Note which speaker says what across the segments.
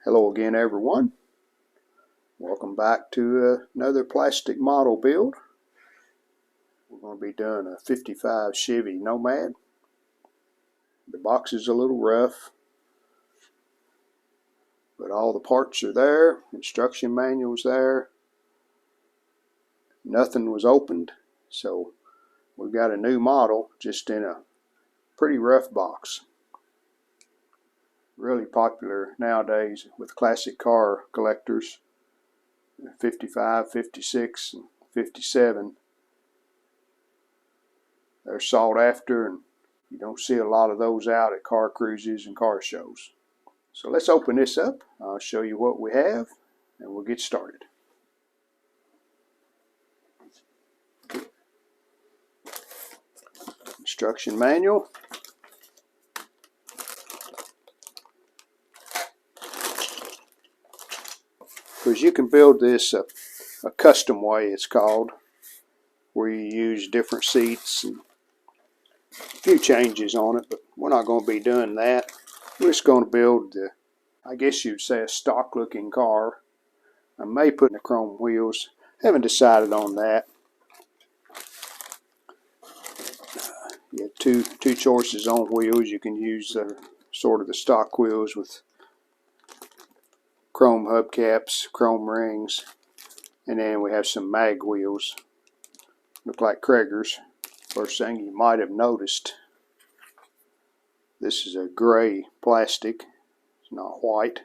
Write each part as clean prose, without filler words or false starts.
Speaker 1: Hello again, everyone. Welcome back to another plastic model build. We're going to be doing a 55 Chevy Nomad. The box is a little rough, but all the parts are there. Instruction manual's there. Nothing was opened, so we've got a new model just in a pretty rough box. Really popular nowadays with classic car collectors. 55, 56, and 57. They're sought after, and you don't see a lot of those out at car cruises and car shows. So let's open this up. I'll show you what we have, and we'll get started. Instruction manual. Because you can build this a custom way, it's called, where you use different seats and a few changes on it, but we're not going to be doing that. We're just going to build the, I guess you'd say, a stock looking car. I may put in the chrome wheels. Haven't decided on that. You have two choices on wheels. You can use sort of the stock wheels with chrome hubcaps, chrome rings, and then we have some mag wheels. Look like Krager's. First thing you might have noticed, this is a gray plastic. It's not white,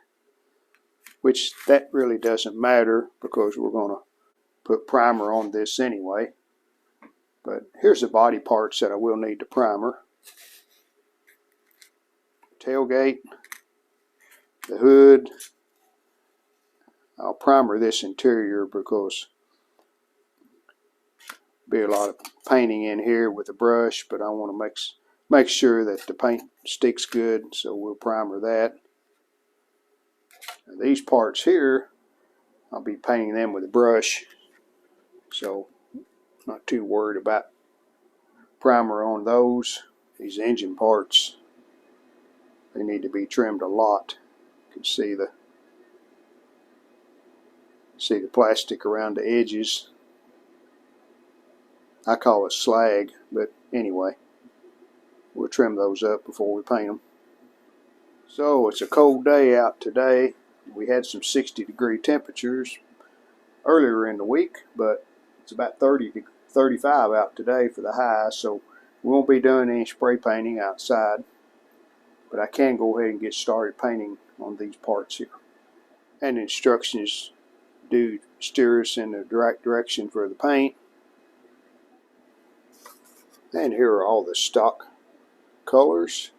Speaker 1: which that really doesn't matter because we're going to put primer on this anyway. But here's the body parts that I will need to primer. Tailgate, the hood. I'll primer this interior because there'll be a lot of painting in here with a brush, but I want to make sure that the paint sticks good, so we'll primer that. Now these parts here, I'll be painting them with a brush, so not too worried about primer on those. These engine parts, they need to be trimmed a lot. You can see the plastic around the edges. I call it slag, but anyway, we'll trim those up before we paint them. So it's a cold day out today. We had some 60-degree temperatures earlier in the week, but it's about 30 to 35 out today for the high, so we won't be doing any spray painting outside, but I can go ahead and get started painting on these parts here. And the instructions do steer us in the right direction for the paint. And here are all the stock colors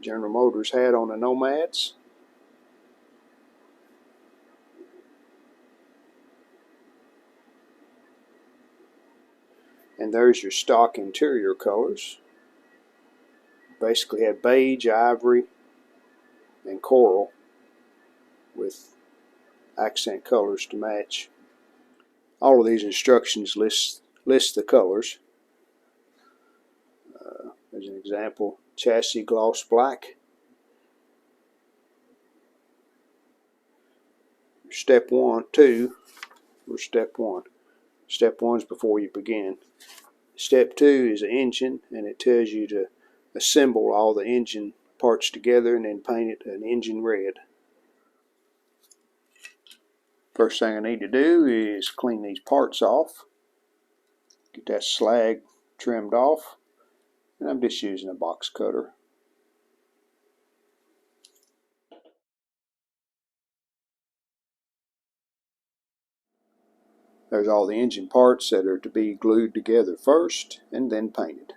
Speaker 1: General Motors had on the Nomads. And there's your stock interior colors. Basically had beige, ivory, and coral with accent colors to match. All of these instructions list the colors. As an example, chassis gloss black. Step 1, 2, or step 1. Step 1 is before you begin. Step 2 is the engine, and it tells you to assemble all the engine parts together and then paint it an engine red. First thing I need to do is clean these parts off. Get that slag trimmed off. And I'm just using a box cutter. There's all the engine parts that are to be glued together first and then painted.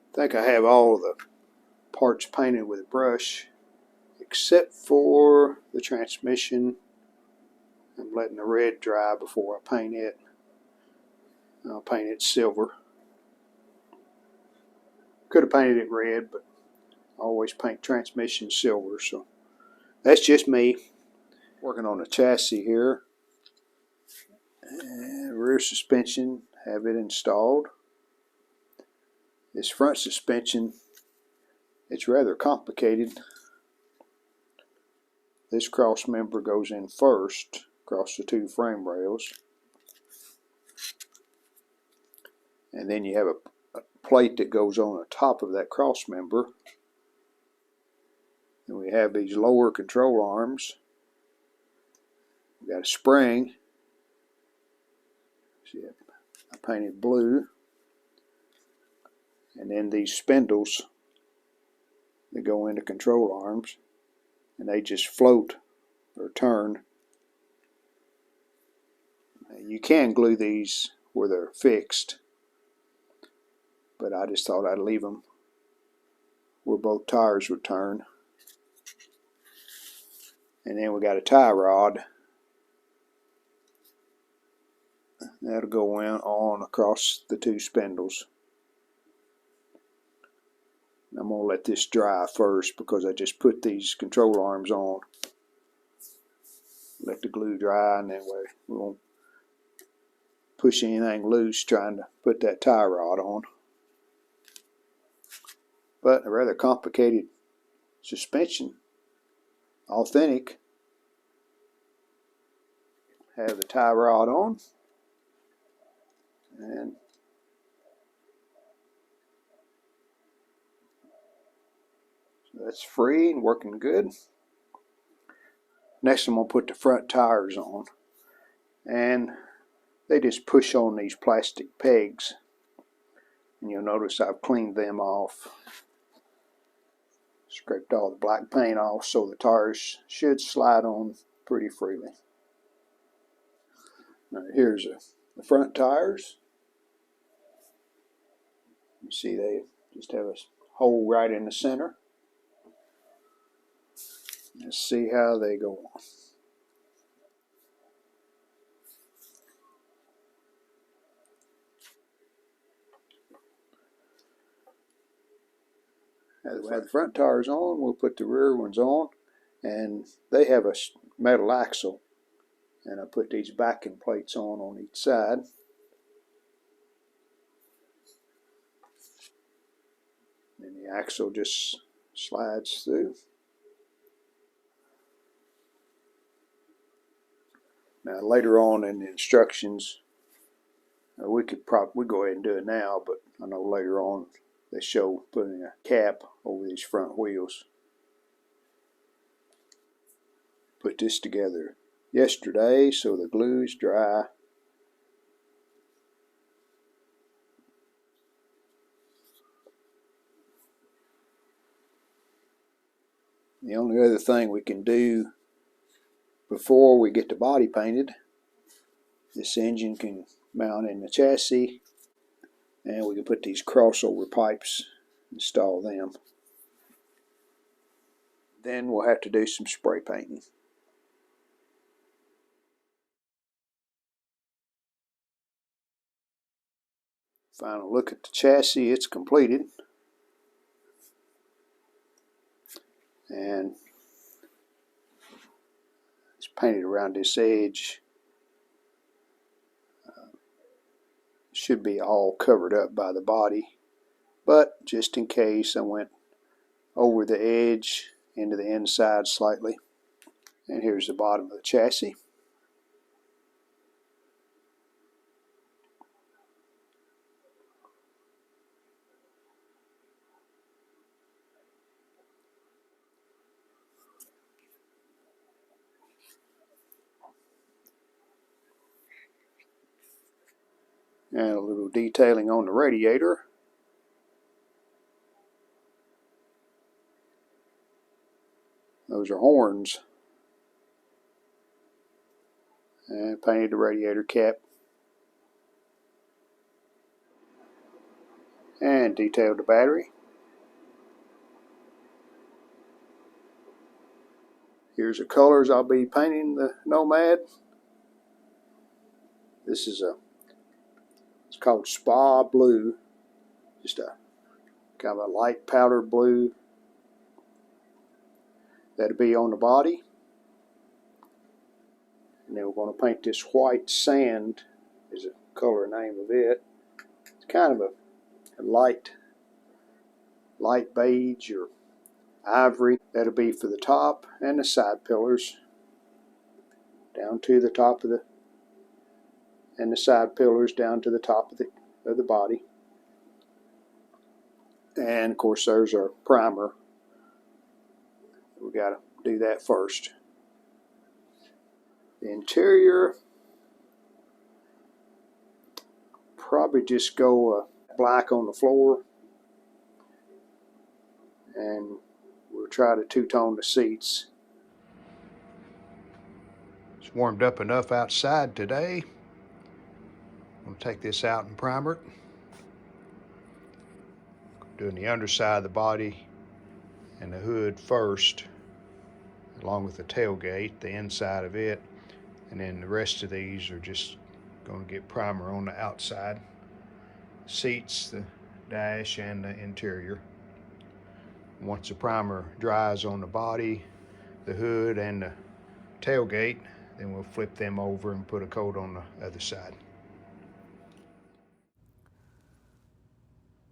Speaker 1: I think I have all the parts painted with a brush except for the transmission. I'm letting the red dry before I paint it. I'll paint it silver. Could have painted it red, but I always paint transmission silver, so that's just me. Working on the chassis here. And rear suspension, have it installed. This front suspension, it's rather complicated. This cross member goes in first across the two frame rails, and then you have a plate that goes on the top of that cross member, and we have these lower control arms. We got a spring. See, I painted blue, and then these spindles that go into control arms, and they just float or turn. You can glue these where they're fixed, but I just thought I'd leave them where both tires would turn. And then we got a tie rod that'll go on across the two spindles. I'm going to let this dry first because I just put these control arms on. Let the glue dry, and then we won't push anything loose trying to put that tie rod on. But a rather complicated suspension. Authentic. Have the tie rod on, and so that's free and working good. Next I'm going to put the front tires on, and they just push on these plastic pegs, and you'll notice I've cleaned them off, scraped all the black paint off, so the tires should slide on pretty freely. Now here's the front tires. You see they just have a hole right in the center. Let's see how they go on. Now that we have the front tires on, we'll put the rear ones on, and they have a metal axle, and I put these backing plates on each side. And the axle just slides through. Now later on in the instructions, we could probably go ahead and do it now, but I know later on they show putting a cap over these front wheels. Put this together yesterday, so the glue is dry. The only other thing we can do before we get the body painted, this engine can mount in the chassis, and we can put these crossover pipes, install them. Then we'll have to do some spray painting. Final look at the chassis, it's completed. And it's painted around this edge. Should be all covered up by the body, but just in case, I went over the edge into the inside slightly. And here's the bottom of the chassis. And a little detailing on the radiator. Those are horns. And painted the radiator cap. And detailed the battery. Here's the colors I'll be painting the Nomad. This is it's called Spa Blue. Just a kind of a light powder blue. That'll be on the body. And then we're going to paint this white sand, is the color name of it. It's kind of a light beige or ivory. That'll be for the top and the side pillars, down to the top of the, and the side pillars down to the top of the body. And of course there's our primer. We got to do that first. The interior, probably just go black on the floor, and we'll try to two-tone the seats. It's warmed up enough outside today. I'm going to take this out and primer it. Doing the underside of the body and the hood first, along with the tailgate, the inside of it, and then the rest of these are just going to get primer on the outside. Seats, the dash, and the interior. Once the primer dries on the body, the hood, and the tailgate, then we'll flip them over and put a coat on the other side.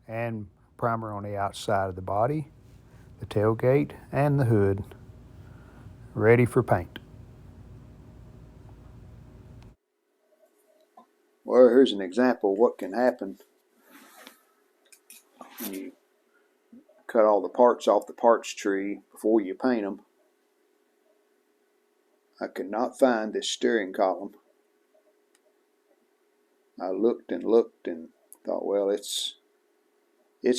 Speaker 1: And primer on the outside of the body, the tailgate, and the hood, ready for paint. Well, here's an example of what can happen when you cut all the parts off the parts tree before you paint them. I could not find this steering column. I looked and looked and thought, well, it's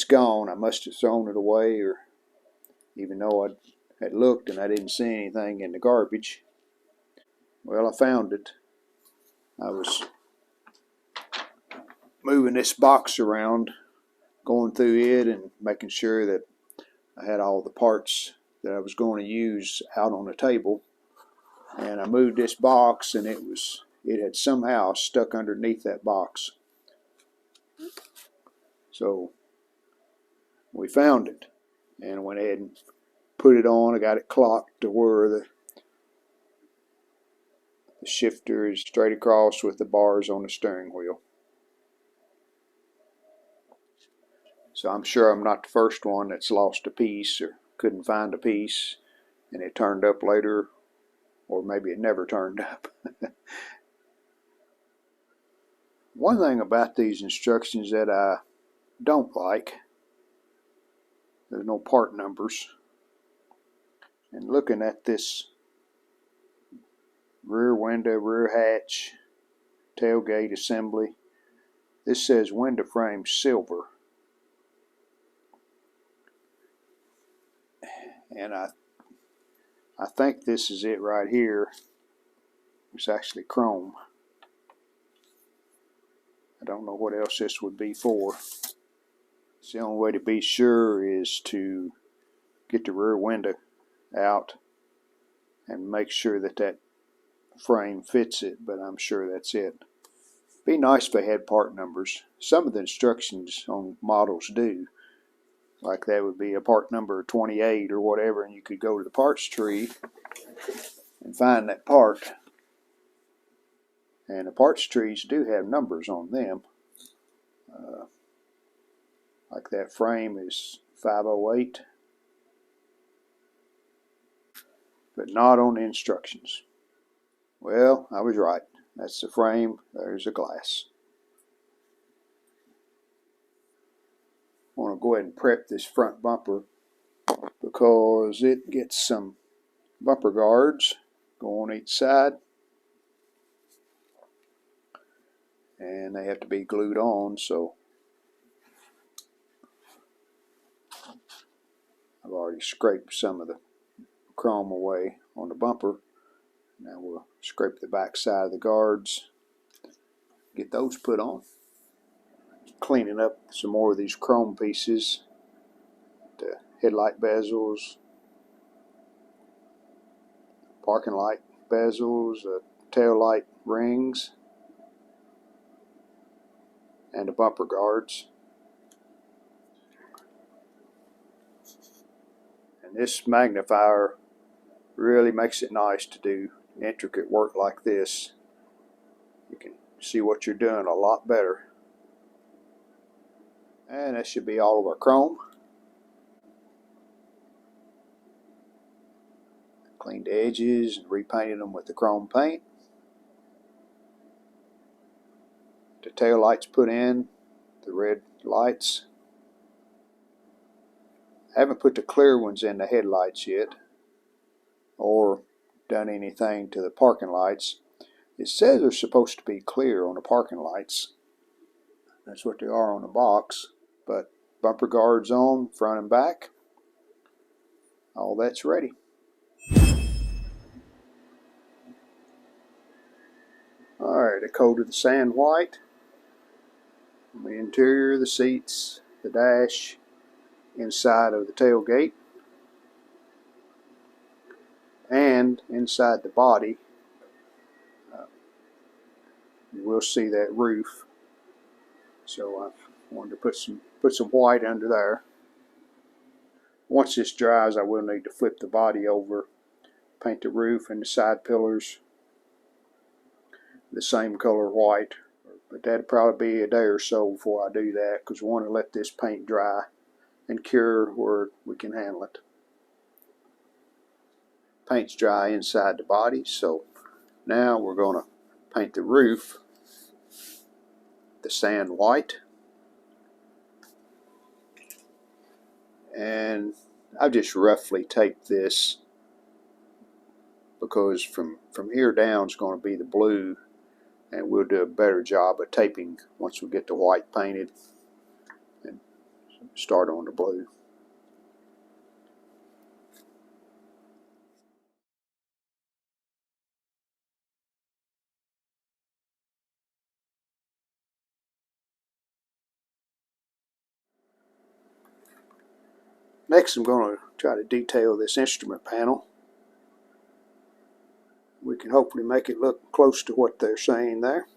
Speaker 1: gone. I must have thrown it away, or even though I had looked and I didn't see anything in the garbage. Well, I found it. I was moving this box around, going through it and making sure that I had all the parts that I was going to use out on the table. And I moved this box, and it had somehow stuck underneath that box. So we found it, and I went ahead and put it on. I got it clocked to where the shifter is straight across with the bars on the steering wheel. So I'm sure I'm not the first one that's lost a piece or couldn't find a piece and it turned up later, or maybe it never turned up. One thing about these instructions that I don't like, there's no part numbers. And looking at this rear window, rear hatch, tailgate assembly, this says window frame silver. And I think this is it right here. It's actually chrome. I don't know what else this would be for. It's the only way to be sure is to get the rear window out and make sure that that frame fits it, but I'm sure that's it. Be nice if they had part numbers. Some of the instructions on models do. Like that would be a part number 28 or whatever, and you could go to the parts tree and find that part. And the parts trees do have numbers on them. Like that frame is 508, but not on the instructions. Well, I was right. That's the frame. There's the glass. I want to go ahead and prep this front bumper because it gets some bumper guards go on each side, and they have to be glued on. So I've already scraped some of the chrome away on the bumper. Now we'll scrape the back side of the guards, get those put on. Cleaning up some more of these chrome pieces, the headlight bezels, parking light bezels, tail light rings, and the bumper guards. And this magnifier Really makes it nice to do intricate work like this. You can see what you're doing a lot better. And that should be all of our chrome. Cleaned the edges and repainted them with the chrome paint. The tail lights put in, the red lights. I haven't put the clear ones in the headlights yet, or done anything to the parking lights. It says they're supposed to be clear on the parking lights. That's what they are on the box. But bumper guards on, front and back. All that's ready. Alright, I coated the sand white on the interior of the seats, the dash, inside of the tailgate, and inside the body. You will see that roof. So I wanted to put some white under there. Once this dries, I will need to flip the body over, paint the roof and the side pillars the same color white. But that'll probably be a day or so before I do that, because we want to let this paint dry and cure where we can handle it. Paint's dry inside the body, so now we're going to paint the roof the sand white. And I've just roughly taped this because from here down is going to be the blue, and we'll do a better job of taping once we get the white painted and start on the blue. Next, I'm going to try to detail this instrument panel. We can hopefully make it look close to what they're saying there.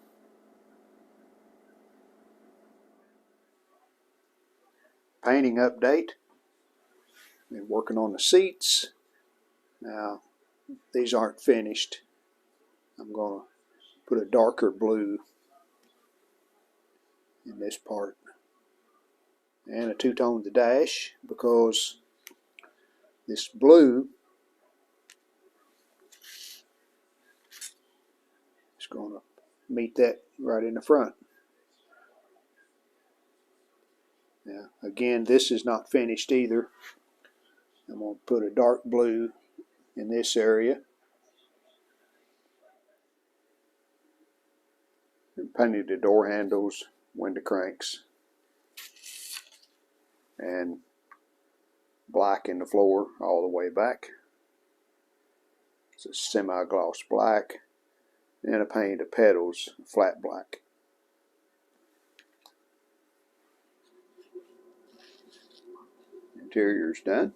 Speaker 1: Painting update. Been working on the seats. Now, these aren't finished. I'm going to put a darker blue in this part. And a two-tone the dash, because this blue is going to meet that right in the front. Now, again, this is not finished either. I'm going to put a dark blue in this area. And painted the door handles, window cranks, and black in the floor all the way back. It's a semi-gloss black. And I painted the pedals flat black. Interior's done.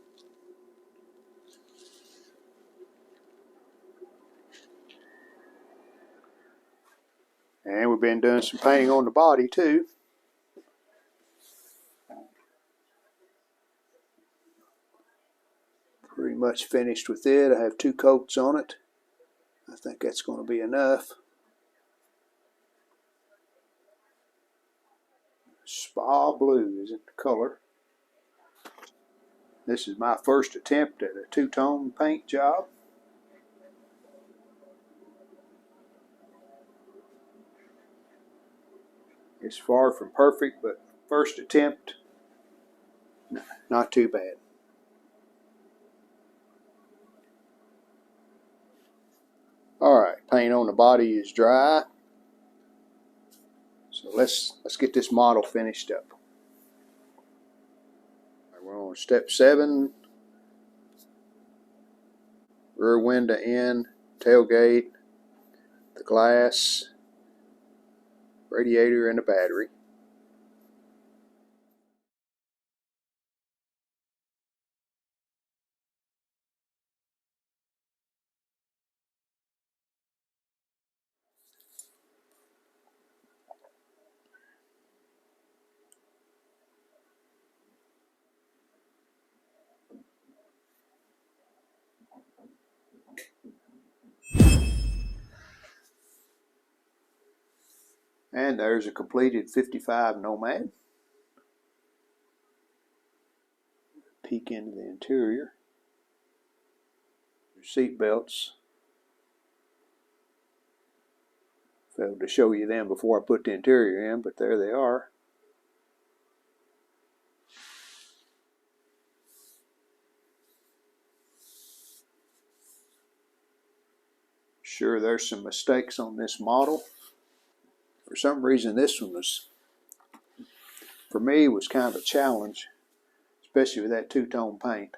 Speaker 1: And we've been doing some painting on the body too. Pretty much finished with it. I have 2 coats on it. I think that's going to be enough. Spa blue is the color. This is my first attempt at a 2-tone paint job. It's far from perfect, but first attempt, not too bad. Alright, paint on the body is dry. So let's get this model finished up. We're on step 7. Rear window in, tailgate, the glass, radiator, and the battery. And there's a completed 55 Nomad. Peek into the interior. Seat belts. Failed to show you them before I put the interior in, but there they are. Sure, there's some mistakes on this model. For some reason, this one was, for me, was kind of a challenge, especially with that two-tone paint.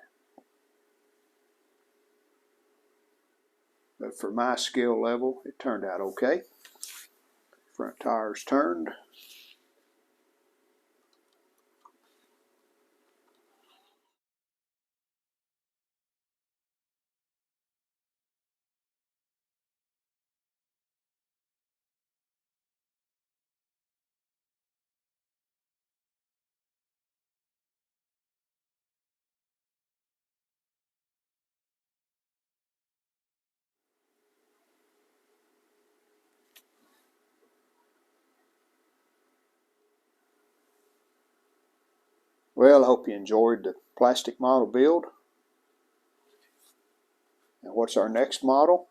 Speaker 1: But for my skill level, it turned out okay. Front tires turned. Well, I hope you enjoyed the plastic model build. And what's our next model?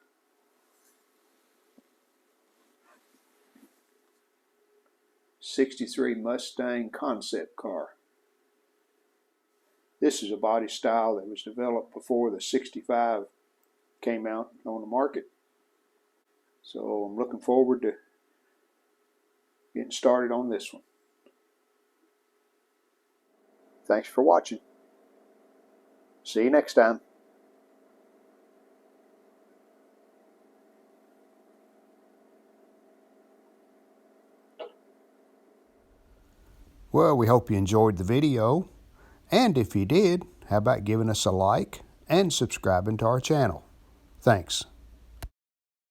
Speaker 1: '63 Mustang concept car. This is a body style that was developed before the 65 came out on the market. So I'm looking forward to getting started on this one. Thanks for watching. See you next time. Well, we hope you enjoyed the video. And if you did, how about giving us a like and subscribing to our channel? Thanks.